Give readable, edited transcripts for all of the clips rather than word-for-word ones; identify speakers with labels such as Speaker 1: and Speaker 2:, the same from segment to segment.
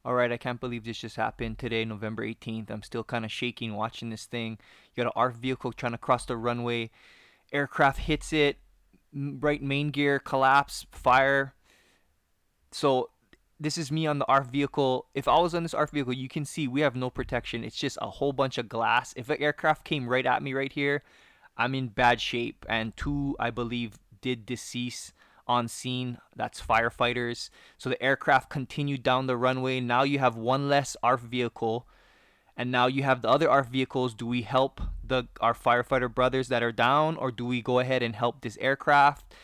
Speaker 1: All right, I can't believe this just happened today, November 18th. I'm still kind of shaking watching this thing. You got an ARFF vehicle trying to cross the runway. Aircraft hits it. Right main gear collapse, fire. So this is me on the ARFF vehicle. If I was on this ARFF vehicle, you can see we have no protection. It's just a whole bunch of glass. If an aircraft came right at me right here, I'm in bad shape. And two, I believe, did decease on scene. That's firefighters. So the aircraft continued down the runway. Now you have one less ARFF vehicle, and now you have the other ARFF vehicles. Do we help our firefighter brothers that are down, or do we go ahead and help this aircraft?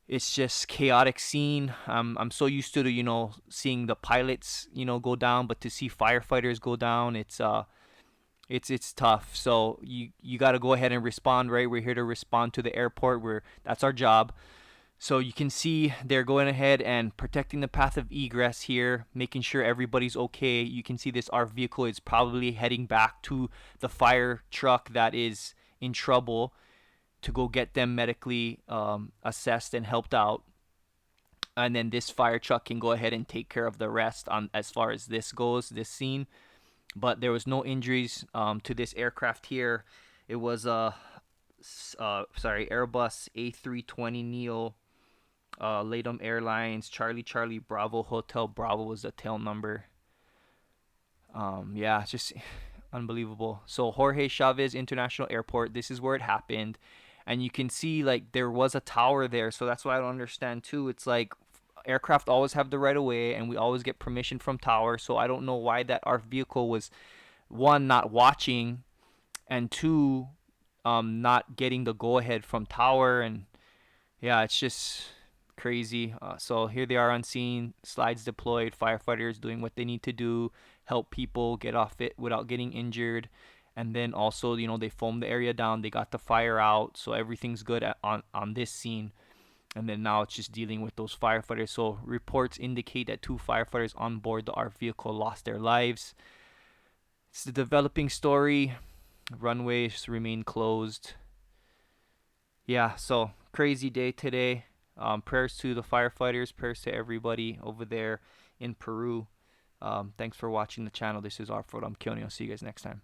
Speaker 1: It's just chaotic scene. I'm so used to seeing the pilots go down, but to see firefighters go down, it's tough. So you got to go ahead and respond, right? We're here to respond to the airport. That's our job. So you can see they're going ahead and protecting the path of egress here, making sure everybody's okay. You can see our vehicle is probably heading back to the fire truck that is in trouble to go get them medically assessed and helped out. And then this fire truck can go ahead and take care of the rest on as far as this goes, this scene. But there was no injuries to this aircraft here. It was Airbus A320 NEO, LATAM Airlines, Charlie Charlie Bravo Hotel Bravo was the tail number. Yeah, it's just unbelievable. So Jorge Chavez International Airport, this is where it happened, and you can see like there was a tower there. So that's why I don't understand too. It's like aircraft always have the right of way, and we always get permission from tower. So I don't know why that our vehicle was one not watching, and two not getting the go ahead from tower. And yeah, it's just crazy. So here they are on scene, slides deployed, firefighters doing what they need to do, help people get off it without getting injured. And then also, they foamed the area down, they got the fire out, so everything's good on this scene. And then now it's just dealing with those firefighters. So reports indicate that two firefighters on board the ARFF vehicle lost their lives. It's the developing story. Runways remain closed. Yeah, so crazy day today. Prayers to the firefighters, prayers to everybody over there in Peru. Thanks for watching the channel. This is ARFF. I'm Keone. I'll see you guys next time.